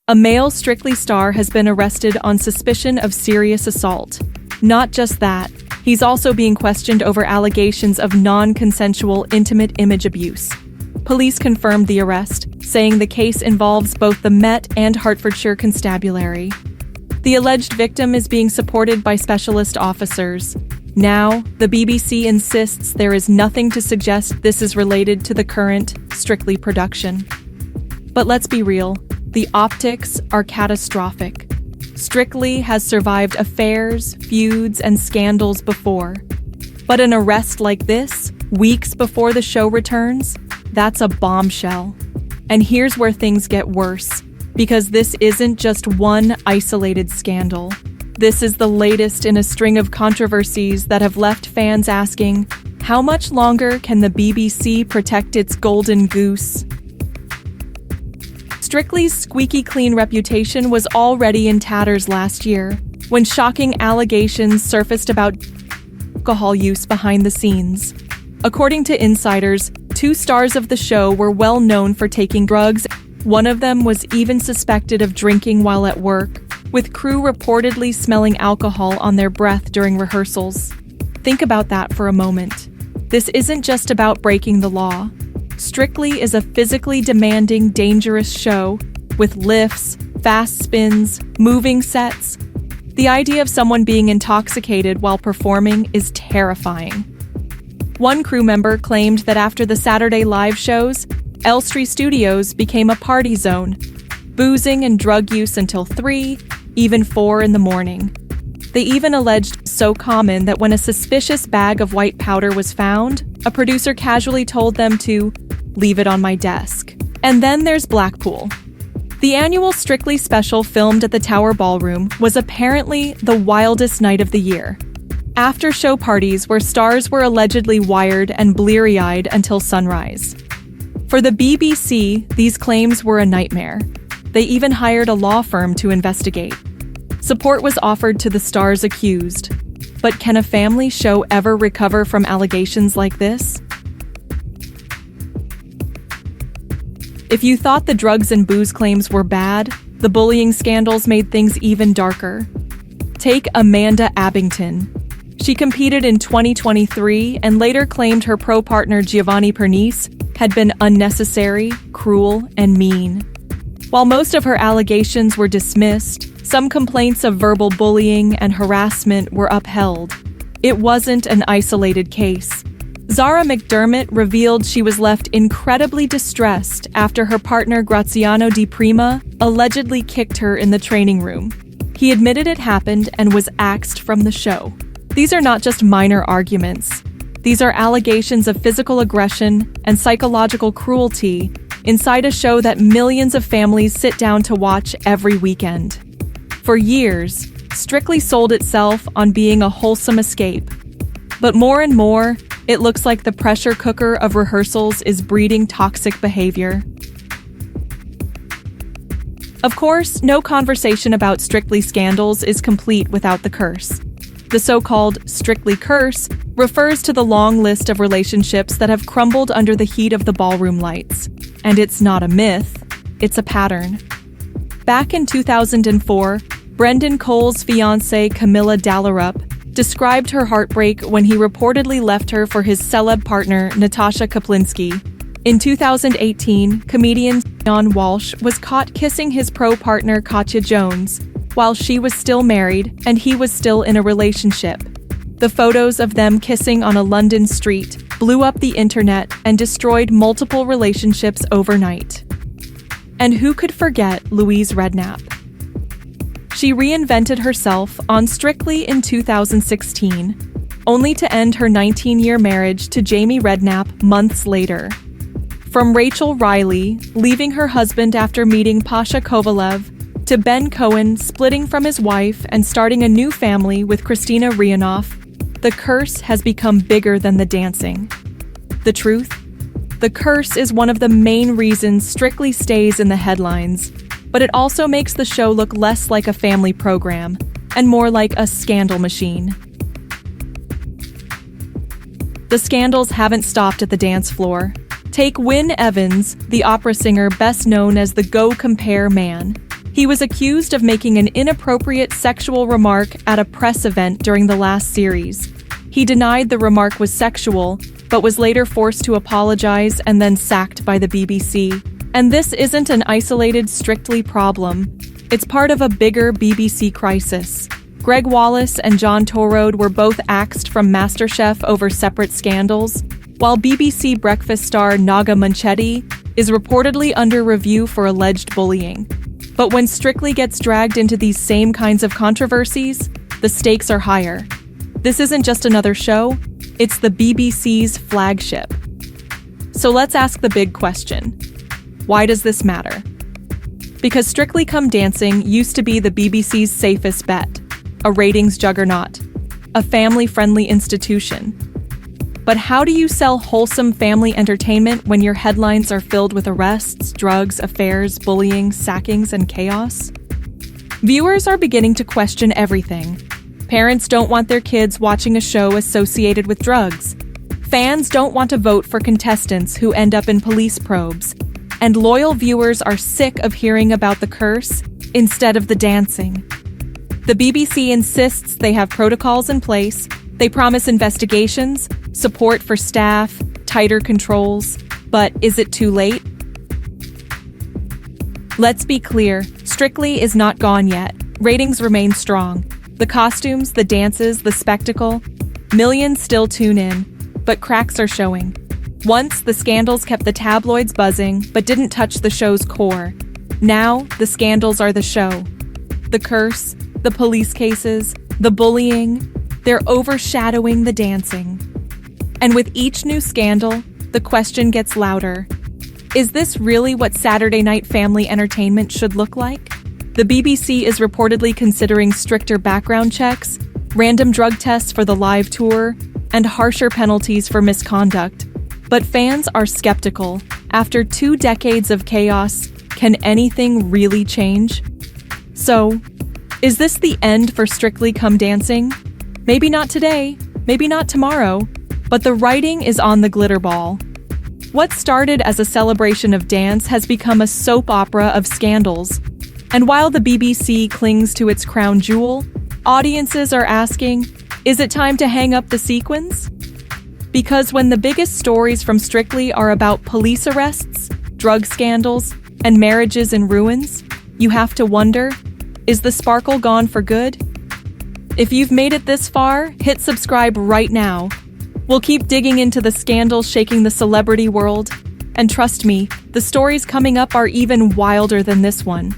A male Strictly star has been arrested on suspicion of serious assault. Not just that, he's also being questioned over allegations of non-consensual intimate image abuse. Police confirmed the arrest, saying the case involves both the Met and Hertfordshire Constabulary. The alleged victim is being supported by specialist officers. Now, the BBC insists there is nothing to suggest this is related to the current Strictly production. But let's be real, the optics are catastrophic. Strictly has survived affairs, feuds, and scandals before. But an arrest like this, weeks before the show returns, that's a bombshell. And here's where things get worse, because this isn't just one isolated scandal. This is the latest in a string of controversies that have left fans asking, how much longer can the BBC protect its golden goose? Strictly's squeaky clean reputation was already in tatters last year, when shocking allegations surfaced about alcohol use behind the scenes. According to insiders, 2 stars of the show were well known for taking drugs. One of them was even suspected of drinking while at work, with crew reportedly smelling alcohol on their breath during rehearsals. Think about that for a moment. This isn't just about breaking the law. Strictly is a physically demanding, dangerous show with lifts, fast spins, moving sets. The idea of someone being intoxicated while performing is terrifying. One crew member claimed that after the Saturday live shows, Elstree Studios became a party zone, boozing and drug use until 3, even 4 in the morning. They even alleged so common that when a suspicious bag of white powder was found, a producer casually told them to leave it on my desk. And then there's Blackpool. The annual Strictly special filmed at the Tower Ballroom was apparently the wildest night of the year. After-show parties where stars were allegedly wired and bleary-eyed until sunrise. For the BBC, these claims were a nightmare. They even hired a law firm to investigate. Support was offered to the stars accused. But can a family show ever recover from allegations like this? If you thought the drugs and booze claims were bad, the bullying scandals made things even darker. Take Amanda Abbington. She competed in 2023 and later claimed her pro-partner Giovanni Pernice had been unnecessary, cruel, and mean. While most of her allegations were dismissed, some complaints of verbal bullying and harassment were upheld. It wasn't an isolated case. Zara McDermott revealed she was left incredibly distressed after her partner Graziano Di Prima allegedly kicked her in the training room. He admitted it happened and was axed from the show. These are not just minor arguments. These are allegations of physical aggression and psychological cruelty inside a show that millions of families sit down to watch every weekend. For years, Strictly sold itself on being a wholesome escape. But more and more, it looks like the pressure cooker of rehearsals is breeding toxic behavior. Of course, no conversation about Strictly scandals is complete without the curse. The so-called Strictly curse refers to the long list of relationships that have crumbled under the heat of the ballroom lights. And it's not a myth, it's a pattern. Back in 2004, Brendan Cole's fiancée Camilla Dallarup described her heartbreak when he reportedly left her for his celeb partner Natasha Kaplinsky. In 2018, comedian John Walsh was caught kissing his pro-partner Katya Jones, while she was still married and he was still in a relationship. The photos of them kissing on a London street blew up the internet and destroyed multiple relationships overnight. And who could forget Louise Redknapp? She reinvented herself on Strictly in 2016, only to end her 19-year marriage to Jamie Redknapp months later. From Rachel Riley leaving her husband after meeting Pasha Kovalev, to Ben Cohen splitting from his wife and starting a new family with Christina Rianoff, the curse has become bigger than the dancing. The truth? The curse is one of the main reasons Strictly stays in the headlines, but it also makes the show look less like a family program and more like a scandal machine. The scandals haven't stopped at the dance floor. Take Wyn Evans, the opera singer best known as the Go Compare man. He was accused of making an inappropriate sexual remark at a press event during the last series. He denied the remark was sexual, but was later forced to apologize and then sacked by the BBC. And this isn't an isolated Strictly problem. It's part of a bigger BBC crisis. Greg Wallace and John Torode were both axed from MasterChef over separate scandals, while BBC breakfast star Naga Munchetty is reportedly under review for alleged bullying. But when Strictly gets dragged into these same kinds of controversies, the stakes are higher. This isn't just another show, it's the BBC's flagship. So let's ask the big question. Why does this matter? Because Strictly Come Dancing used to be the BBC's safest bet, a ratings juggernaut, a family-friendly institution. But how do you sell wholesome family entertainment when your headlines are filled with arrests, drugs, affairs, bullying, sackings, and chaos? Viewers are beginning to question everything. Parents don't want their kids watching a show associated with drugs. Fans don't want to vote for contestants who end up in police probes. And loyal viewers are sick of hearing about the curse instead of the dancing. The BBC insists they have protocols in place. They promise investigations, support for staff, tighter controls. But is it too late? Let's be clear, Strictly is not gone yet. Ratings remain strong. The costumes, the dances, the spectacle. Millions still tune in, but cracks are showing. Once, the scandals kept the tabloids buzzing, but didn't touch the show's core. Now, the scandals are the show. The curse, the police cases, the bullying, they're overshadowing the dancing. And with each new scandal, the question gets louder. Is this really what Saturday night family entertainment should look like? The BBC is reportedly considering stricter background checks, random drug tests for the live tour, and harsher penalties for misconduct. But fans are skeptical. After 2 decades of chaos, can anything really change? So, is this the end for Strictly Come Dancing? Maybe not today, maybe not tomorrow, but the writing is on the glitterball. What started as a celebration of dance has become a soap opera of scandals. And while the BBC clings to its crown jewel, audiences are asking, is it time to hang up the sequins? Because when the biggest stories from Strictly are about police arrests, drug scandals, and marriages in ruins, you have to wonder, is the sparkle gone for good? If you've made it this far, hit subscribe right now. We'll keep digging into the scandals shaking the celebrity world. And trust me, the stories coming up are even wilder than this one.